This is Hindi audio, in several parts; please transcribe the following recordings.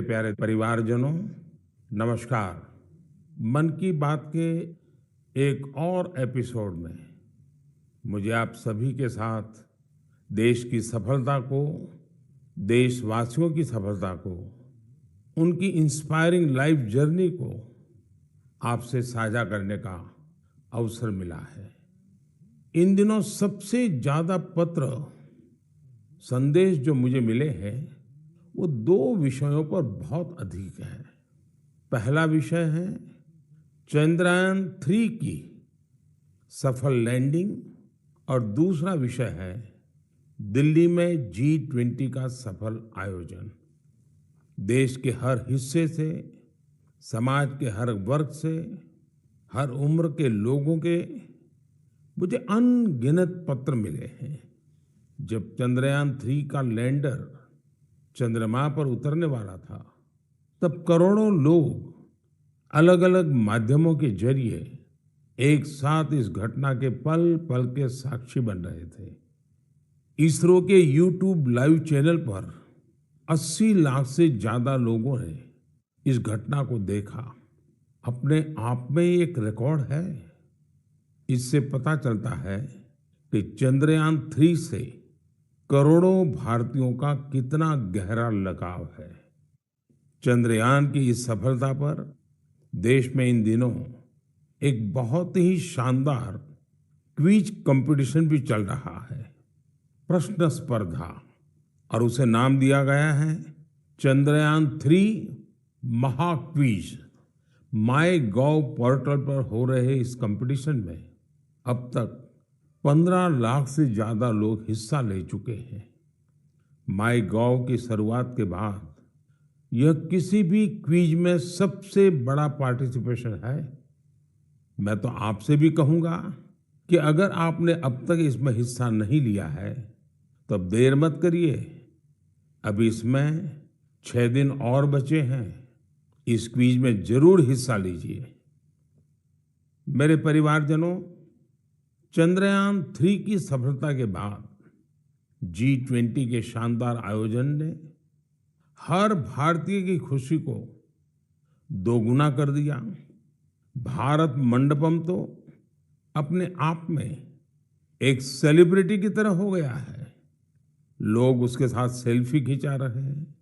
प्यारे परिवारजनों, नमस्कार। मन की बात के एक और एपिसोड में मुझे आप सभी के साथ देश की सफलता को, देशवासियों की सफलता को, उनकी इंस्पायरिंग लाइफ जर्नी को आपसे साझा करने का अवसर मिला है। इन दिनों सबसे ज्यादा पत्र, संदेश जो मुझे मिले हैं वो दो विषयों पर बहुत अधिक है। पहला विषय है चंद्रयान-3 की सफल लैंडिंग और दूसरा विषय है दिल्ली में G20 का सफल आयोजन। देश के हर हिस्से से, समाज के हर वर्ग से, हर उम्र के लोगों के मुझे अनगिनत पत्र मिले हैं। जब चंद्रयान-3 का लैंडर चंद्रमा पर उतरने वाला था, तब करोड़ों लोग अलग अलग माध्यमों के जरिए एक साथ इस घटना के पल पल के साक्षी बन रहे थे। इसरो के YouTube लाइव चैनल पर 80 लाख से ज्यादा लोगों ने इस घटना को देखा। अपने आप में एक रिकॉर्ड है। इससे पता चलता है कि चंद्रयान-3 से करोड़ों भारतीयों का कितना गहरा लगाव है। चंद्रयान की इस सफलता पर देश में इन दिनों एक बहुत ही शानदार क्विज कंपटीशन भी चल रहा है, प्रश्न स्पर्धा, और उसे नाम दिया गया है चंद्रयान-3 महाक्विज। MyGov पोर्टल पर हो रहे इस कंपटीशन में अब तक 15 लाख से ज्यादा लोग हिस्सा ले चुके हैं। MyGov की शुरुआत के बाद यह किसी भी क्विज में सबसे बड़ा पार्टिसिपेशन है। मैं तो आपसे भी कहूंगा कि अगर आपने अब तक इसमें हिस्सा नहीं लिया है तो अब देर मत करिए। अब इसमें 6 दिन और बचे हैं। इस क्विज में जरूर हिस्सा लीजिए। मेरे परिवारजनों, चंद्रयान-3 की सफलता के बाद G20 के शानदार आयोजन ने हर भारतीय की खुशी को दोगुना कर दिया। भारत मंडपम तो अपने आप में एक सेलिब्रिटी की तरह हो गया है। लोग उसके साथ सेल्फी खिंचा रहे हैं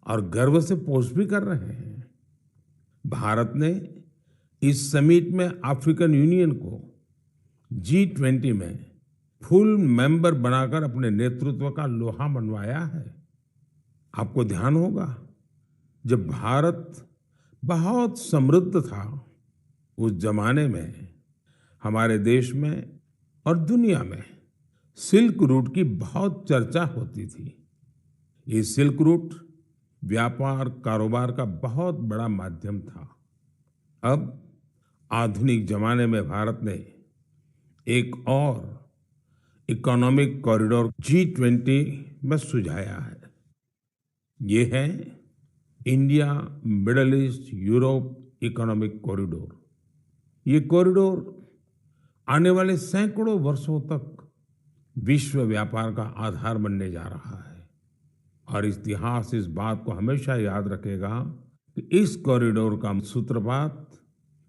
और गर्व से पोस्ट भी कर रहे हैं। भारत ने इस समिट में अफ्रीकन यूनियन को G20 में फुल मेंबर बनाकर अपने नेतृत्व का लोहा मनवाया है। आपको ध्यान होगा, जब भारत बहुत समृद्ध था, उस जमाने में हमारे देश में और दुनिया में सिल्क रूट की बहुत चर्चा होती थी। ये सिल्क रूट व्यापार कारोबार का बहुत बड़ा माध्यम था। अब आधुनिक जमाने में भारत ने एक और इकोनॉमिक कॉरिडोर G20 में सुझाया है। ये है India middle east Europe economic corridor. ये कॉरिडोर आने वाले सैकड़ों वर्षों तक विश्व व्यापार का आधार बनने जा रहा है। और इतिहास इस बात को हमेशा याद रखेगा कि इस कॉरिडोर का सूत्रपात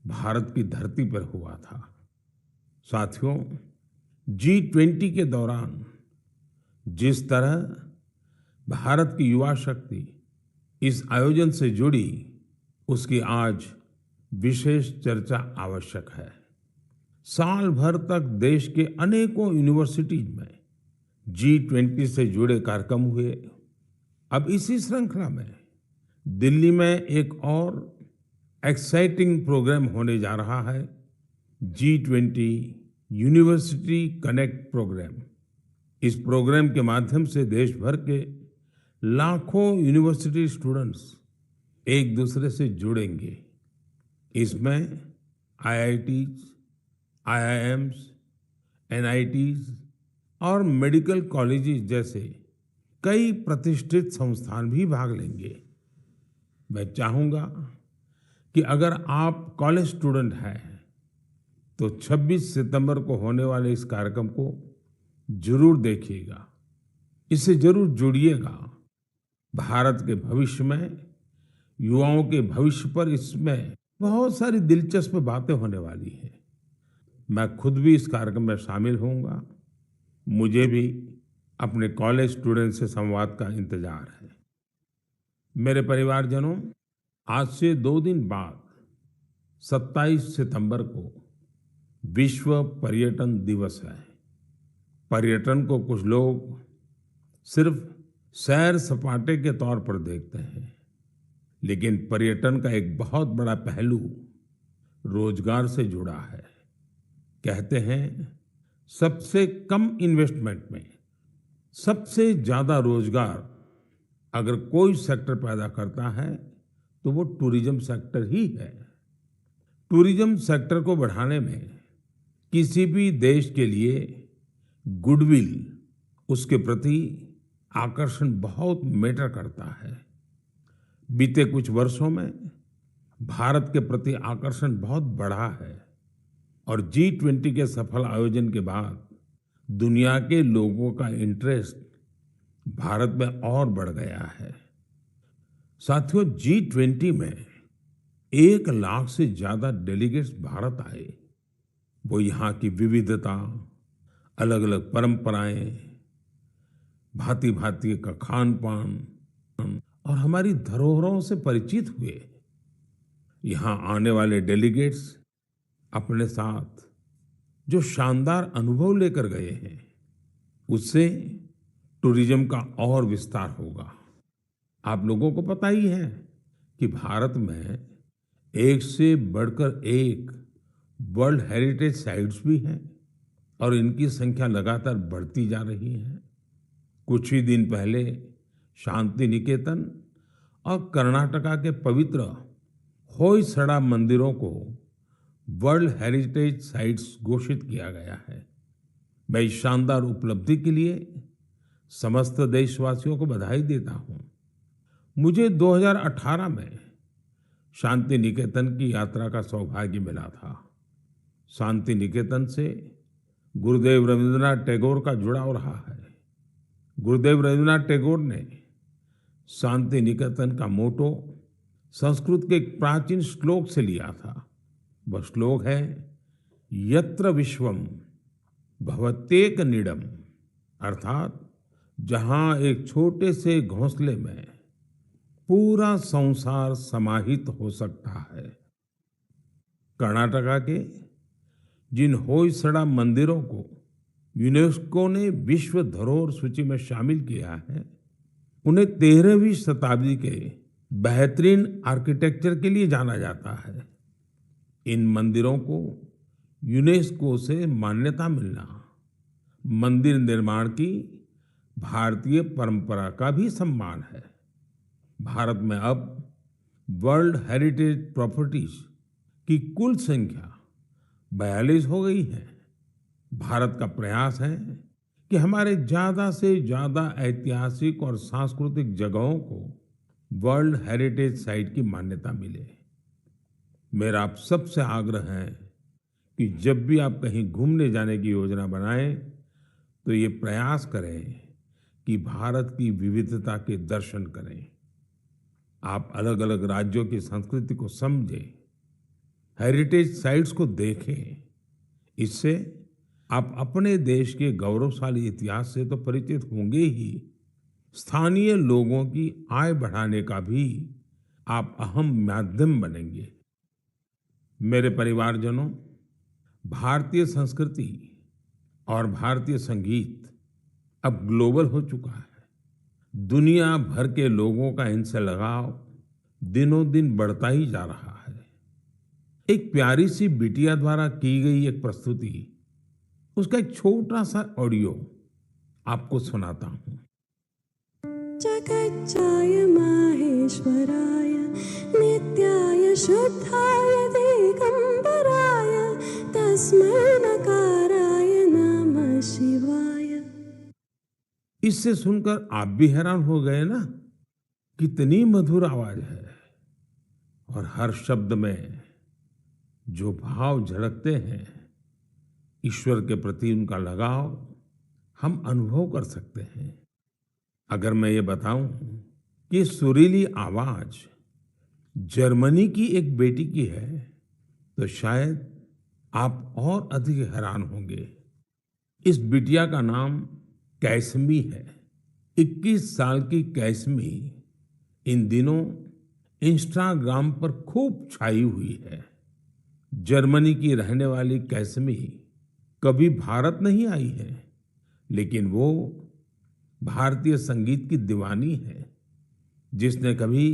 भारत की धरती पर हुआ था। साथियों, G20 के दौरान जिस तरह भारत की युवा शक्ति इस आयोजन से जुड़ी, उसकी आज विशेष चर्चा आवश्यक है। साल भर तक देश के अनेकों यूनिवर्सिटीज में G20 से जुड़े कार्यक्रम हुए। अब इसी श्रृंखला में दिल्ली में एक और एक्साइटिंग प्रोग्राम होने जा रहा है, G20 यूनिवर्सिटी कनेक्ट प्रोग्राम। इस प्रोग्राम के माध्यम से देश भर के लाखों यूनिवर्सिटी स्टूडेंट्स एक दूसरे से जुड़ेंगे। इसमें IITs, IIMs, NITs और मेडिकल कॉलेजेस जैसे कई प्रतिष्ठित संस्थान भी भाग लेंगे। मैं चाहूंगा कि अगर आप कॉलेज स्टूडेंट हैं तो 26 सितंबर को होने वाले इस कार्यक्रम को जरूर देखिएगा, इससे जरूर जुड़िएगा। भारत के भविष्य में युवाओं के भविष्य पर इसमें बहुत सारी दिलचस्प बातें होने वाली हैं। मैं खुद भी इस कार्यक्रम में शामिल होऊंगा। मुझे भी अपने कॉलेज स्टूडेंट से संवाद का इंतजार है। मेरे परिवारजनों, आज से 2 दिन बाद 27 सितंबर को विश्व पर्यटन दिवस है। पर्यटन को कुछ लोग सिर्फ सैर सपाटे के तौर पर देखते हैं, लेकिन पर्यटन का एक बहुत बड़ा पहलू रोजगार से जुड़ा है। कहते हैं सबसे कम इन्वेस्टमेंट में सबसे ज्यादा रोजगार अगर कोई सेक्टर पैदा करता है तो वो टूरिज्म सेक्टर ही है। टूरिज्म सेक्टर को बढ़ाने में किसी भी देश के लिए गुडविल, उसके प्रति आकर्षण बहुत मैटर करता है। बीते कुछ वर्षों में भारत के प्रति आकर्षण बहुत बढ़ा है और G20 के सफल आयोजन के बाद दुनिया के लोगों का इंटरेस्ट भारत में और बढ़ गया है। साथियों, G20 में 1 लाख से ज्यादा डेलीगेट्स भारत आए। वो यहाँ की विविधता, अलग अलग परंपराएं, भांति भांति का खान पान और हमारी धरोहरों से परिचित हुए। यहाँ आने वाले डेलीगेट्स अपने साथ जो शानदार अनुभव लेकर गए हैं, उससे टूरिज्म का और विस्तार होगा। आप लोगों को पता ही है कि भारत में एक से बढ़कर एक वर्ल्ड हेरिटेज साइट्स भी हैं और इनकी संख्या लगातार बढ़ती जा रही है। कुछ ही दिन पहले शांति निकेतन और कर्नाटका के पवित्र होयसड़ा मंदिरों को वर्ल्ड हेरिटेज साइट्स घोषित किया गया है। मैं इस शानदार उपलब्धि के लिए समस्त देशवासियों को बधाई देता हूं। मुझे 2018 में शांति निकेतन की यात्रा का सौभाग्य मिला था। शांति निकेतन से गुरुदेव रविंद्रनाथ टैगोर का जुड़ाव रहा है। गुरुदेव रविंद्रनाथ टैगोर ने शांति निकेतन का मोटो संस्कृत के एक प्राचीन श्लोक से लिया था। वह श्लोक है, यत्र विश्वम भवत्येक नीडम, अर्थात जहां एक छोटे से घोंसले में पूरा संसार समाहित हो सकता है। कर्नाटका के जिन होयसड़ा मंदिरों को यूनेस्को ने विश्व धरोहर सूची में शामिल किया है, उन्हें 13वीं शताब्दी के बेहतरीन आर्किटेक्चर के लिए जाना जाता है। इन मंदिरों को यूनेस्को से मान्यता मिलना मंदिर निर्माण की भारतीय परंपरा का भी सम्मान है। भारत में अब वर्ल्ड हेरिटेज प्रॉपर्टीज की कुल संख्या 42 हो गई है। भारत का प्रयास है कि हमारे ज्यादा से ज्यादा ऐतिहासिक और सांस्कृतिक जगहों को वर्ल्ड हेरिटेज साइट की मान्यता मिले। मेरा आप सबसे आग्रह है कि जब भी आप कहीं घूमने जाने की योजना बनाएं तो ये प्रयास करें कि भारत की विविधता के दर्शन करें। आप अलग अलग राज्यों की संस्कृति को समझें, हेरिटेज साइट्स को देखें। इससे आप अपने देश के गौरवशाली इतिहास से तो परिचित होंगे ही, स्थानीय लोगों की आय बढ़ाने का भी आप अहम माध्यम बनेंगे। मेरे परिवारजनों, भारतीय संस्कृति और भारतीय संगीत अब ग्लोबल हो चुका है। दुनिया भर के लोगों का इनसे लगाव दिनों दिन बढ़ता ही जा रहा है। एक प्यारी सी बिटिया द्वारा की गई एक प्रस्तुति, उसका एक छोटा सा ऑडियो आपको सुनाता हूं। जगज्जाय माहेश्वराय नित्याय शुद्धाय दिगंबराय तस्मै नकाराय नमः शिवाय। इससे सुनकर आप भी हैरान हो गए ना, कितनी मधुर आवाज है और हर शब्द में जो भाव झलकते हैं, ईश्वर के प्रति उनका लगाव हम अनुभव कर सकते हैं। अगर मैं ये बताऊं कि सुरीली आवाज जर्मनी की एक बेटी की है तो शायद आप और अधिक हैरान होंगे। इस बिटिया का नाम कैसमी है। 21 साल की कैसमी इन दिनों इंस्टाग्राम पर खूब छाई हुई है। जर्मनी की रहने वाली कैसमी कभी भारत नहीं आई है, लेकिन वो भारतीय संगीत की दीवानी है जिसने कभी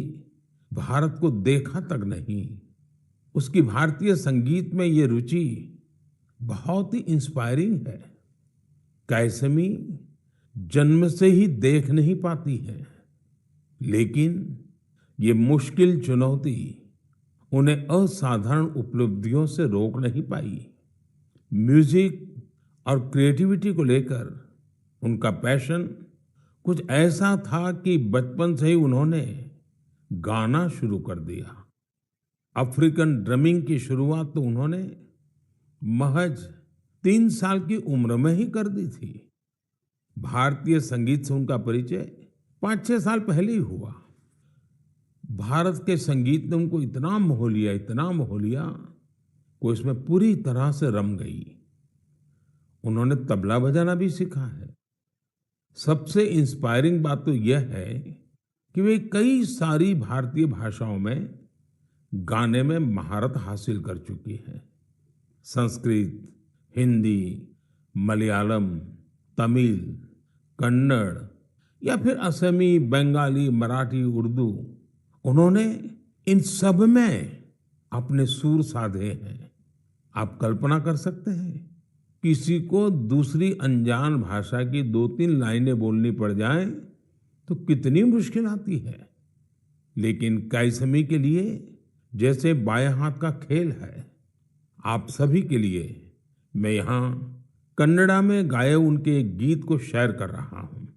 भारत को देखा तक नहीं। उसकी भारतीय संगीत में ये रुचि बहुत ही इंस्पायरिंग है। कैसमी जन्म से ही देख नहीं पाती है, लेकिन ये मुश्किल चुनौती उन्हें असाधारण उपलब्धियों से रोक नहीं पाई। म्यूजिक और क्रिएटिविटी को लेकर उनका पैशन कुछ ऐसा था कि बचपन से ही उन्होंने गाना शुरू कर दिया। अफ्रीकन ड्रमिंग की शुरुआत तो उन्होंने महज 3 साल की उम्र में ही कर दी थी। भारतीय संगीत से उनका परिचय 5-6 साल पहले ही हुआ। भारत के संगीत ने उनको इतना मोह लिया कि उसमें पूरी तरह से रम गई। उन्होंने तबला बजाना भी सीखा है। सबसे इंस्पायरिंग बात तो यह है कि वे कई सारी भारतीय भाषाओं में गाने में महारत हासिल कर चुकी है। संस्कृत, हिंदी, मलयालम, तमिल, कन्नड़ या फिर असमी, बंगाली, मराठी, उर्दू, उन्होंने इन सब में अपने सुर साधे हैं। आप कल्पना कर सकते हैं, किसी को दूसरी अनजान भाषा की 2-3 लाइनें बोलनी पड़ जाएं तो कितनी मुश्किल आती है, लेकिन कैसमी के लिए जैसे बाएं हाथ का खेल है। आप सभी के लिए मैं यहाँ कन्नड़ा में गाए उनके एक गीत को शेयर कर रहा हूँ।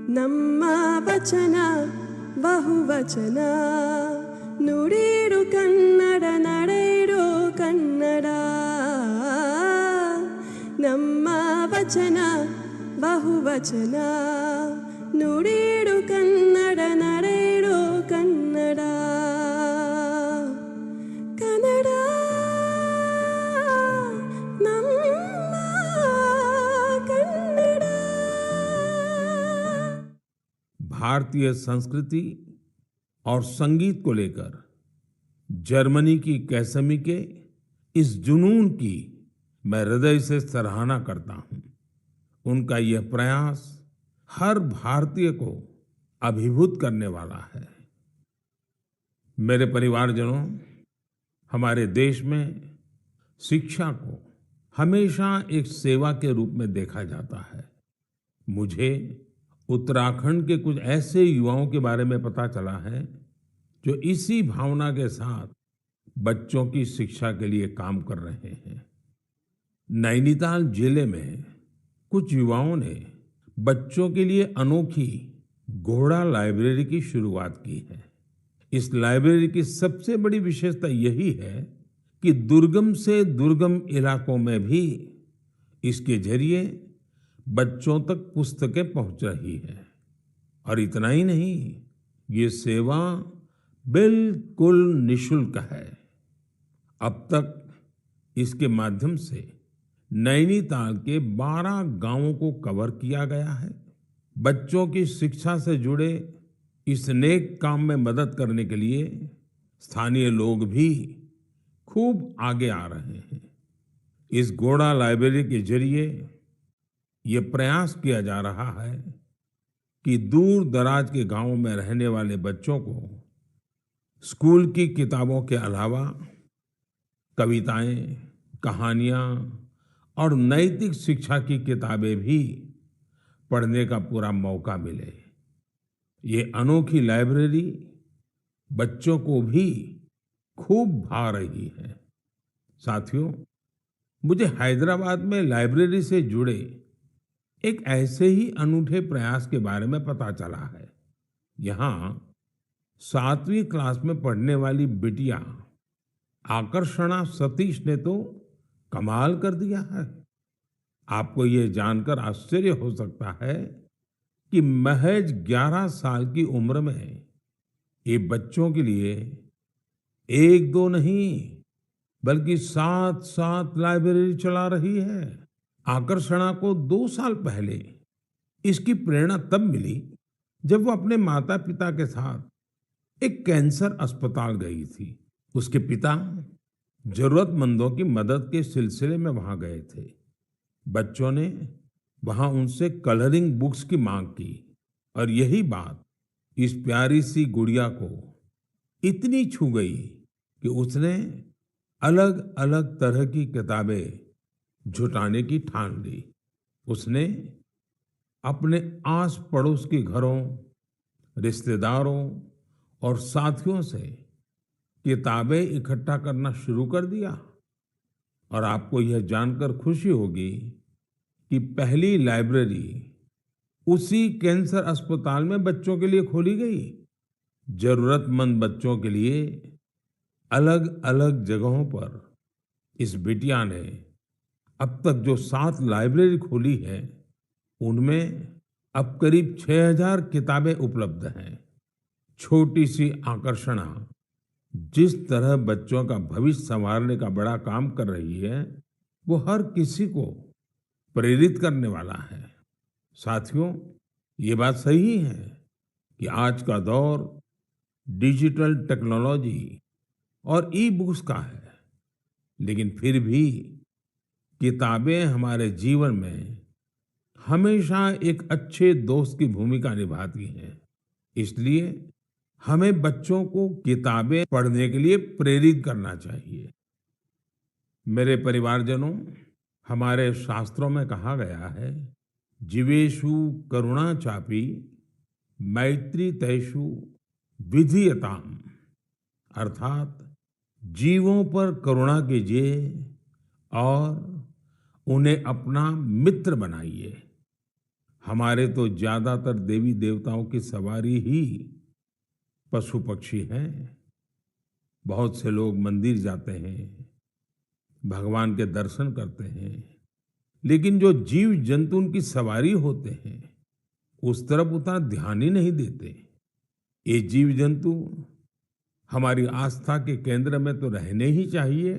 ನಮ್ಮ ವಚನ ಬಹುವಚನ ನುಡಿರು ಕನ್ನಡ ನಡೆಯಿರೋ ಕನ್ನಡ ನಮ್ಮ ವಚನ ಬಹುವಚನ ನುಡಿರು ಕನ್ನಡ ನಡೆಯಿರೋ ಕನ್ನಡ ಕನ್ನಡ ನಮ್ಮ ಕನ್ನಡ। भारतीय संस्कृति और संगीत को लेकर जर्मनी की कैसमी के इस जुनून की मैं हृदय से सराहना करता हूं। उनका यह प्रयास हर भारतीय को अभिभूत करने वाला है। मेरे परिवारजनों, हमारे देश में शिक्षा को हमेशा एक सेवा के रूप में देखा जाता है। मुझे उत्तराखंड के कुछ ऐसे युवाओं के बारे में पता चला है जो इसी भावना के साथ बच्चों की शिक्षा के लिए काम कर रहे हैं। नैनीताल जिले में कुछ युवाओं ने बच्चों के लिए अनोखी घोड़ा लाइब्रेरी की शुरुआत की है। इस लाइब्रेरी की सबसे बड़ी विशेषता यही है कि दुर्गम से दुर्गम इलाकों में भी इसके जरिए बच्चों तक पुस्तकें पहुंच रही है। और इतना ही नहीं, ये सेवा बिल्कुल निशुल्क है। अब तक इसके माध्यम से नैनीताल के 12 गांवों को कवर किया गया है। बच्चों की शिक्षा से जुड़े इस नेक काम में मदद करने के लिए स्थानीय लोग भी खूब आगे आ रहे हैं। इस घोड़ा लाइब्रेरी के जरिए ये प्रयास किया जा रहा है कि दूर दराज के गांवों में रहने वाले बच्चों को स्कूल की किताबों के अलावा कविताएं, कहानियां और नैतिक शिक्षा की किताबें भी पढ़ने का पूरा मौका मिले। ये अनोखी लाइब्रेरी बच्चों को भी खूब भा रही है। साथियों, मुझे हैदराबाद में लाइब्रेरी से जुड़े एक ऐसे ही अनूठे प्रयास के बारे में पता चला है। यहाँ 7वीं क्लास में पढ़ने वाली बिटिया आकर्षणा सतीश ने तो कमाल कर दिया है। आपको ये जानकर आश्चर्य हो सकता है कि महज 11 साल की उम्र में ये बच्चों के लिए एक दो नहीं बल्कि 7-7 लाइब्रेरी चला रही है। आकर्षणा को 2 साल पहले इसकी प्रेरणा तब मिली जब वो अपने माता पिता के साथ एक कैंसर अस्पताल गई थी। उसके पिता जरूरतमंदों की मदद के सिलसिले में वहां गए थे। बच्चों ने वहां उनसे कलरिंग बुक्स की मांग की और यही बात इस प्यारी सी गुड़िया को इतनी छू गई कि उसने अलग अलग तरह की किताबें जुटाने की ठान ली। उसने अपने आस पड़ोस के घरों, रिश्तेदारों और साथियों से किताबें इकट्ठा करना शुरू कर दिया। और आपको यह जानकर खुशी होगी कि पहली लाइब्रेरी उसी कैंसर अस्पताल में बच्चों के लिए खोली गई। जरूरतमंद बच्चों के लिए अलग अलग जगहों पर इस बिटिया ने अब तक जो 7 लाइब्रेरी खोली है उनमें अब करीब 6000 किताबें उपलब्ध हैं। छोटी सी आकर्षणा जिस तरह बच्चों का भविष्य संवारने का बड़ा काम कर रही है वो हर किसी को प्रेरित करने वाला है। साथियों, ये बात सही है कि आज का दौर डिजिटल टेक्नोलॉजी और ई बुक्स का है, लेकिन फिर भी किताबें हमारे जीवन में हमेशा एक अच्छे दोस्त की भूमिका निभाती हैं। इसलिए हमें बच्चों को किताबें पढ़ने के लिए प्रेरित करना चाहिए। मेरे परिवारजनों, हमारे शास्त्रों में कहा गया है, जीवेषु करुणा चापि मैत्री तेषु विधीयताम, अर्थात जीवों पर करुणा कीजिए और उन्हें अपना मित्र बनाइए। हमारे तो ज्यादातर देवी देवताओं की सवारी ही पशु पक्षी हैं। बहुत से लोग मंदिर जाते हैं, भगवान के दर्शन करते हैं, लेकिन जो जीव जंतु उनकी सवारी होते हैं उस तरफ उतना ध्यान ही नहीं देते। ये जीव जंतु हमारी आस्था के केंद्र में तो रहने ही चाहिए,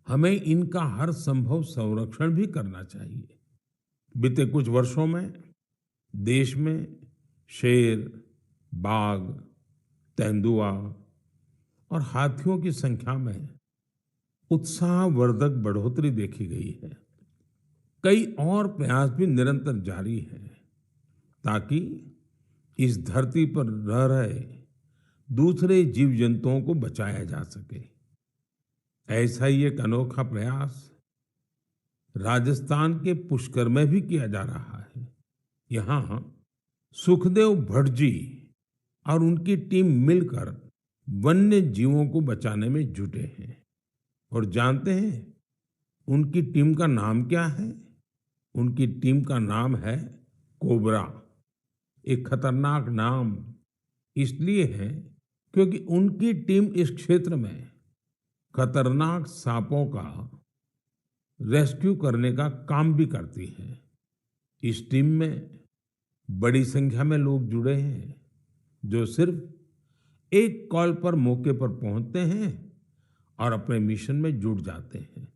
हमें इनका हर संभव संरक्षण भी करना चाहिए। बीते कुछ वर्षों में देश में शेर, बाघ, तेंदुआ और हाथियों की संख्या में उत्साहवर्धक बढ़ोतरी देखी गई है। कई और प्रयास भी निरंतर जारी हैं ताकि इस धरती पर रह रहे दूसरे जीव जंतुओं को बचाया जा सके। ऐसा ही एक अनोखा प्रयास राजस्थान के पुष्कर में भी किया जा रहा है। यहाँ सुखदेव भट्ट जी और उनकी टीम मिलकर वन्य जीवों को बचाने में जुटे हैं। और जानते हैं उनकी टीम का नाम क्या है? उनकी टीम का नाम है कोबरा। एक खतरनाक नाम इसलिए है क्योंकि उनकी टीम इस क्षेत्र में खतरनाक सांपों का रेस्क्यू करने का काम भी करती है। इस टीम में बड़ी संख्या में लोग जुड़े हैं जो सिर्फ एक कॉल पर मौके पर पहुंचते हैं और अपने मिशन में जुट जाते हैं।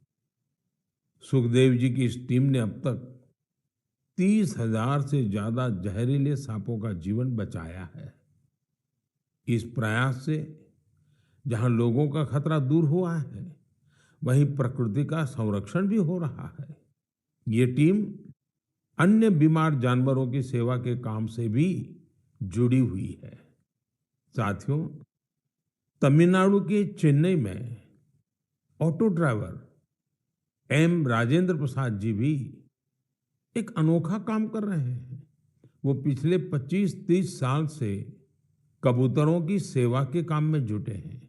सुखदेव जी की इस टीम ने अब तक 30,000 से ज्यादा जहरीले सांपों का जीवन बचाया है। इस प्रयास से जहां लोगों का खतरा दूर हुआ है, वहीं प्रकृति का संरक्षण भी हो रहा है। ये टीम अन्य बीमार जानवरों की सेवा के काम से भी जुड़ी हुई है। साथियों, तमिलनाडु के चेन्नई में auto driver M Rajendra Prasad ji भी एक अनोखा काम कर रहे हैं। वो पिछले 25-30 साल से कबूतरों की सेवा के काम में जुटे हैं।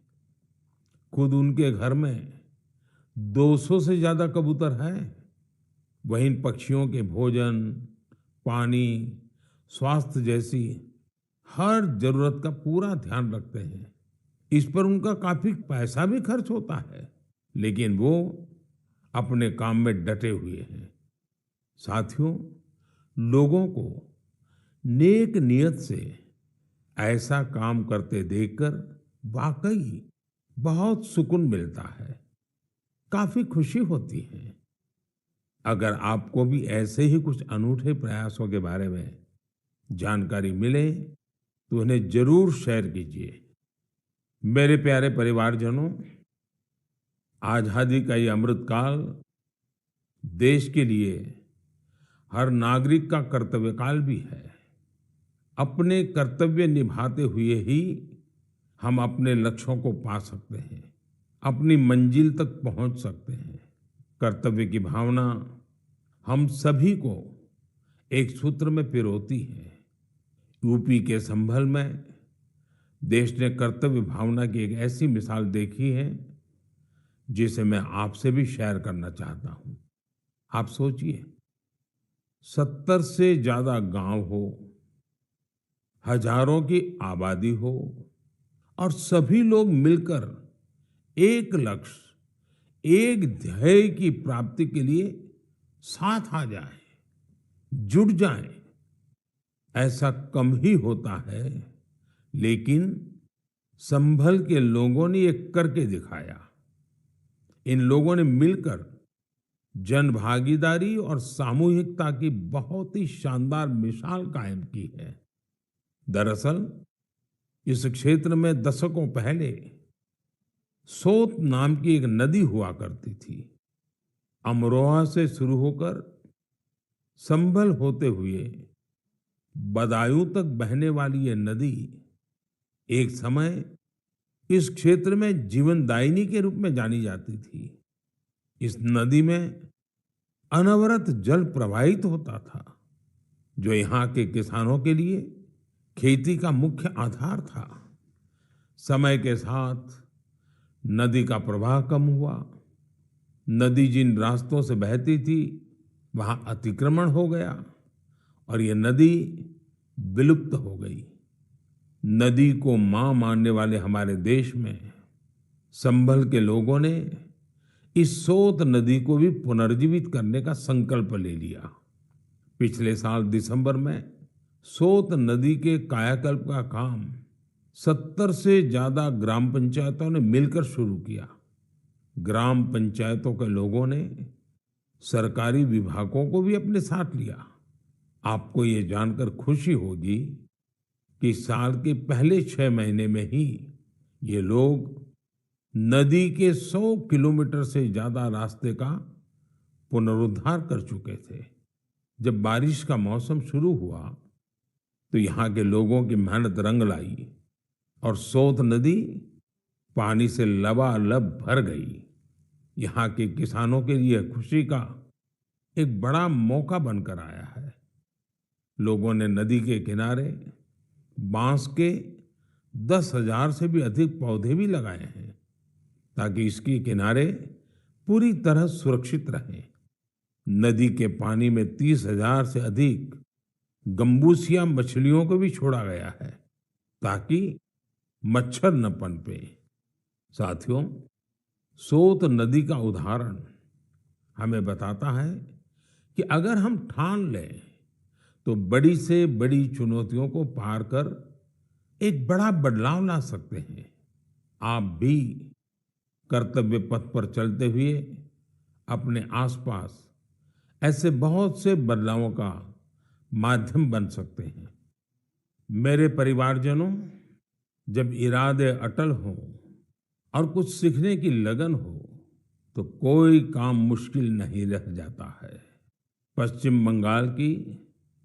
खुद उनके घर में 200 से ज्यादा कबूतर हैं। वहीं इन पक्षियों के भोजन, पानी, स्वास्थ्य जैसी हर जरूरत का पूरा ध्यान रखते हैं। इस पर उनका काफी पैसा भी खर्च होता है, लेकिन वो अपने काम में डटे हुए हैं। साथियों, लोगों को नेक नियत से ऐसा काम करते देखकर वाकई बहुत सुकून मिलता है, काफी खुशी होती है। अगर आपको भी ऐसे ही कुछ अनूठे प्रयासों के बारे में जानकारी मिले तो उन्हें जरूर शेयर कीजिए। मेरे प्यारे परिवारजनों, आजादी का ये अमृत काल देश के लिए हर नागरिक का कर्तव्य काल भी है। अपने कर्तव्य निभाते हुए ही हम अपने लक्ष्यों को पा सकते हैं, अपनी मंजिल तक पहुंच सकते हैं। कर्तव्य की भावना हम सभी को एक सूत्र में पिरोती है। यूपी के संभल में देश ने कर्तव्य भावना की एक ऐसी मिसाल देखी है जिसे मैं आपसे भी शेयर करना चाहता हूं। आप सोचिए, 70 से ज्यादा गांव हो, हजारों की आबादी हो और सभी लोग मिलकर एक लक्ष्य, एक ध्येय की प्राप्ति के लिए साथ आ जाएं, जुट जाएं। ऐसा कम ही होता है, लेकिन संभल के लोगों ने ये करके दिखाया। इन लोगों ने मिलकर जन भागीदारी और सामूहिकता की बहुत ही शानदार मिसाल कायम की है। दरअसल इस क्षेत्र में दशकों पहले सोत नाम की एक नदी हुआ करती थी। अमरोहा से शुरू होकर संभल होते हुए बदायूं तक बहने वाली ये नदी एक समय इस क्षेत्र में जीवनदायिनी के रूप में जानी जाती थी। इस नदी में अनवरत जल प्रवाहित होता था, जो यहाँ के किसानों के लिए खेती का मुख्य आधार था। समय के साथ नदी का प्रवाह कम हुआ। नदी जिन रास्तों से बहती थी वहां अतिक्रमण हो गया और ये नदी विलुप्त हो गई। नदी को मां मानने वाले हमारे देश में संभल के लोगों ने इस सोत नदी को भी पुनर्जीवित करने का संकल्प ले लिया। पिछले साल दिसंबर में सोत नदी के कायाकल्प का काम 70 से ज्यादा ग्राम पंचायतों ने मिलकर शुरू किया। ग्राम पंचायतों के लोगों ने सरकारी विभागों को भी अपने साथ लिया। आपको ये जानकर खुशी होगी कि साल के पहले 6 महीने में ही ये लोग नदी के 100 किलोमीटर से ज्यादा रास्ते का पुनरुद्धार कर चुके थे। जब बारिश का मौसम शुरू हुआ तो यहाँ के लोगों की मेहनत रंग लाई और सोत नदी पानी से लबालब भर गई। यहाँ के किसानों के लिए खुशी का एक बड़ा मौका बनकर आया है। लोगों ने नदी के किनारे बांस के 10,000 से भी अधिक पौधे भी लगाए हैं ताकि इसके किनारे पूरी तरह सुरक्षित रहें। नदी के पानी में 30,000 से अधिक गंबूसिया मछलियों को भी छोड़ा गया है ताकि मच्छर न पनपे। साथियों, सोत नदी का उदाहरण हमें बताता है कि अगर हम ठान लें तो बड़ी से बड़ी चुनौतियों को पार कर एक बड़ा बदलाव ला सकते हैं। आप भी कर्तव्य पथ पर चलते हुए अपने आसपास ऐसे बहुत से बदलावों का माध्यम बन सकते हैं। मेरे परिवारजनों, जब इरादे अटल हों और कुछ सीखने की लगन हो तो कोई काम मुश्किल नहीं रह जाता है। पश्चिम बंगाल की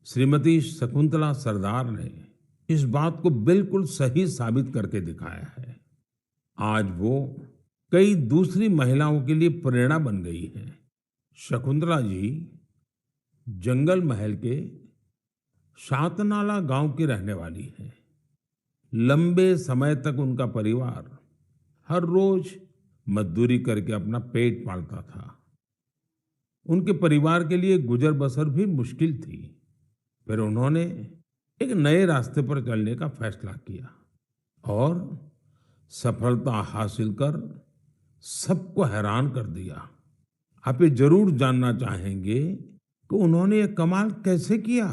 श्रीमती शकुंतला सरदार ने इस बात को बिल्कुल सही साबित करके दिखाया है। आज वो कई दूसरी महिलाओं के लिए प्रेरणा बन गई है। शकुंतला जी जंगल महल के शातनाला गांव की रहने वाली है। लंबे समय तक उनका परिवार हर रोज मजदूरी करके अपना पेट पालता था। उनके परिवार के लिए गुजर बसर भी मुश्किल थी। फिर उन्होंने एक नए रास्ते पर चलने का फैसला किया और सफलता हासिल कर सबको हैरान कर दिया। आप ये जरूर जानना चाहेंगे कि उन्होंने ये कमाल कैसे किया।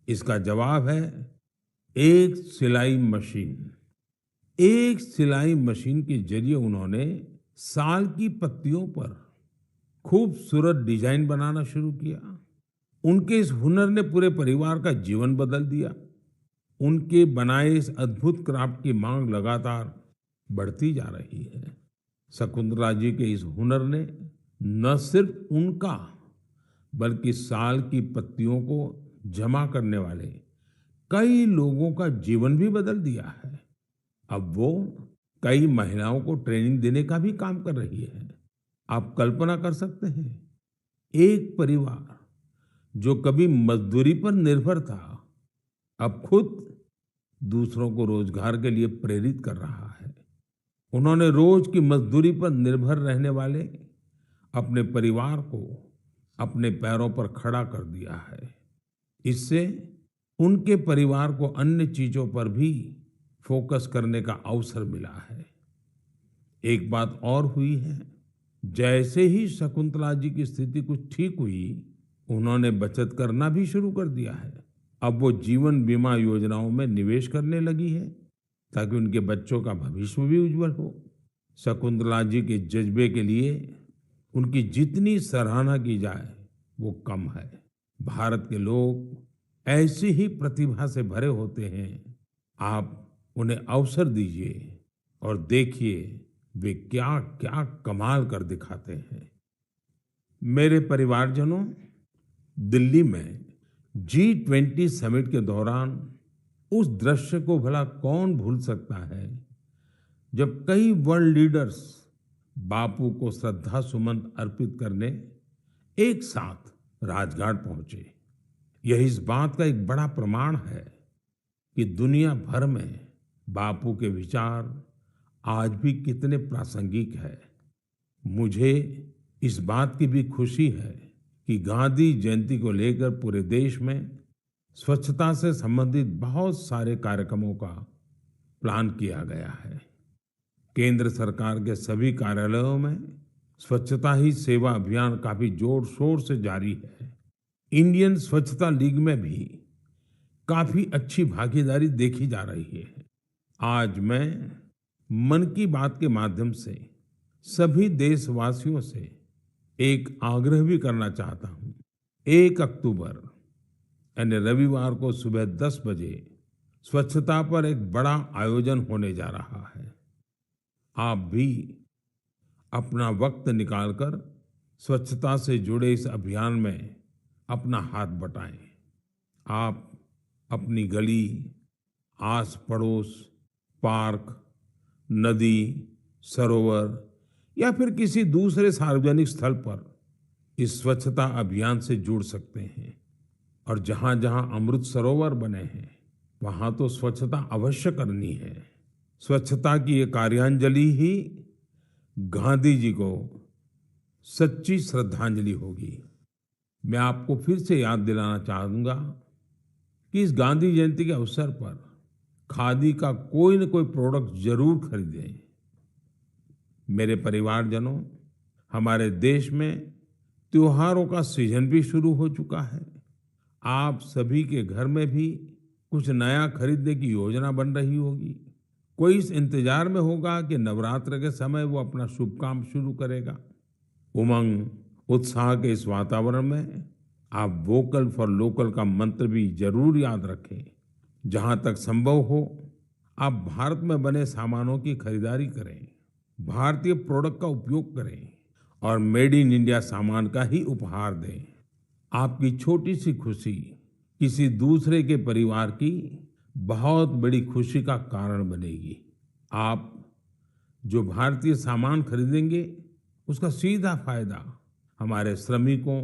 इसका जवाब है एक सिलाई मशीन। एक सिलाई मशीन के जरिए उन्होंने साल की पत्तियों पर खूबसूरत डिजाइन बनाना शुरू किया। उनके इस हुनर ने पूरे परिवार का जीवन बदल दिया। उनके बनाए इस अद्भुत क्राफ्ट की मांग लगातार बढ़ती जा रही है। शकुंतला जी के इस हुनर ने न सिर्फ उनका बल्कि साल की पत्तियों को जमा करने वाले कई लोगों का जीवन भी बदल दिया है। अब वो कई महिलाओं को ट्रेनिंग देने का भी काम कर रही है। आप कल्पना कर सकते हैं, एक परिवार जो कभी मजदूरी पर निर्भर था, अब खुद दूसरों को रोजगार के लिए प्रेरित कर रहा है। उन्होंने रोज की मजदूरी पर निर्भर रहने वाले अपने परिवार को अपने पैरों पर खड़ा कर दिया है। इससे उनके परिवार को अन्य चीजों पर भी फोकस करने का अवसर मिला है। एक बात और हुई है, जैसे ही शकुंतला जी की स्थिति कुछ ठीक हुई, उन्होंने बचत करना भी शुरू कर दिया है। अब वो जीवन बीमा योजनाओं में निवेश करने लगी है ताकि उनके बच्चों का भविष्य भी उज्जवल हो। शकुंतला जी के जज्बे के लिए उनकी जितनी सराहना की जाए वो कम है। भारत के लोग ऐसी ही प्रतिभा से भरे होते हैं। आप उन्हें अवसर दीजिए और देखिए वे क्या क्या कमाल कर दिखाते हैं। मेरे परिवारजनों, दिल्ली में G20 समिट के दौरान उस दृश्य को भला कौन भूल सकता है जब कई वर्ल्ड लीडर्स बापू को श्रद्धा सुमन अर्पित करने एक साथ राजघाट पहुंचे। यह इस बात का एक बड़ा प्रमाण है कि दुनिया भर में बापू के विचार आज भी कितने प्रासंगिक है। मुझे इस बात की भी खुशी है कि गांधी जयंती को लेकर पूरे देश में स्वच्छता से संबंधित बहुत सारे कार्यक्रमों का प्लान किया गया है। केंद्र सरकार के सभी कार्यालयों में स्वच्छता ही सेवा अभियान काफी जोर शोर से जारी है। इंडियन स्वच्छता लीग में भी काफी अच्छी भागीदारी देखी जा रही है। आज मैं मन की बात के माध्यम से सभी देशवासियों से एक आग्रह भी करना चाहता हूं। 1 अक्टूबर यानी रविवार को सुबह 10 बजे स्वच्छता पर एक बड़ा आयोजन होने जा रहा है। आप भी अपना वक्त निकालकर स्वच्छता से जुड़े इस अभियान में अपना हाथ बटाएं। आप अपनी गली, आस पड़ोस, पार्क, नदी, सरोवर या फिर किसी दूसरे सार्वजनिक स्थल पर इस स्वच्छता अभियान से जुड़ सकते हैं। और जहां जहां अमृत सरोवर बने हैं वहां तो स्वच्छता अवश्य करनी है। स्वच्छता की ये कार्यांजलि ही गांधी जी को सच्ची श्रद्धांजलि होगी। मैं आपको फिर से याद दिलाना चाहूंगा कि इस गांधी जयंती के अवसर पर खादी का कोई न कोई प्रोडक्ट जरूर खरीदें। मेरे परिवारजनों, हमारे देश में त्योहारों का सीजन भी शुरू हो चुका है। आप सभी के घर में भी कुछ नया खरीदने की योजना बन रही होगी। कोई इस इंतजार में होगा कि नवरात्र के समय वो अपना शुभ काम शुरू करेगा। उमंग, उत्साह के इस वातावरण में आप वोकल फॉर लोकल का मंत्र भी जरूर याद रखें। जहां तक संभव हो, आप भारत में बने सामानों की खरीदारी करें, भारतीय प्रोडक्ट का उपयोग करें और मेड इन इंडिया सामान का ही उपहार दें। आपकी छोटी सी खुशी किसी दूसरे के परिवार की बहुत बड़ी खुशी का कारण बनेगी। आप जो भारतीय सामान खरीदेंगे उसका सीधा फायदा हमारे श्रमिकों,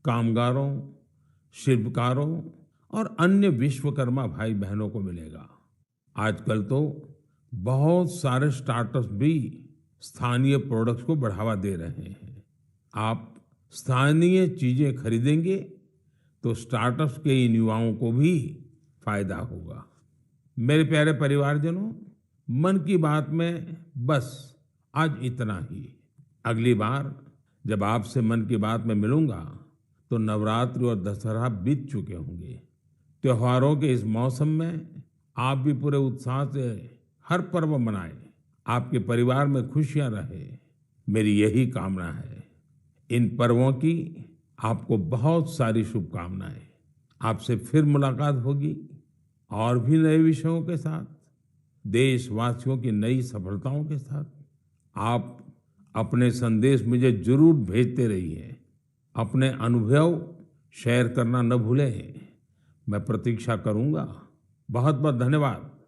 कामगारों, शिल्पकारों और अन्य विश्वकर्मा भाई बहनों को मिलेगा। आजकल तो बहुत सारे स्टार्टअप्स भी स्थानीय प्रोडक्ट्स को बढ़ावा दे रहे हैं। आप स्थानीय चीजें खरीदेंगे तो स्टार्टअप्स के इन युवाओं को भी फायदा होगा। मेरे प्यारे परिवारजनों, मन की बात में बस आज इतना ही। अगली बार जब आपसे मन की बात में मिलूंगा तो नवरात्रि और दशहरा बीत चुके होंगे। त्योहारों के इस मौसम में आप भी पूरे उत्साह से हर पर्व मनाएं, आपके परिवार में खुशियां रहे, मेरी यही कामना है। इन पर्वों की आपको बहुत सारी शुभकामनाएं। आपसे फिर मुलाकात होगी और भी नए विषयों के साथ, देशवासियों की नई सफलताओं के साथ। आप अपने संदेश मुझे जरूर भेजते रहिए, अपने अनुभव शेयर करना न भूलें। मैं प्रतीक्षा करूंगा। बहुत बहुत धन्यवाद।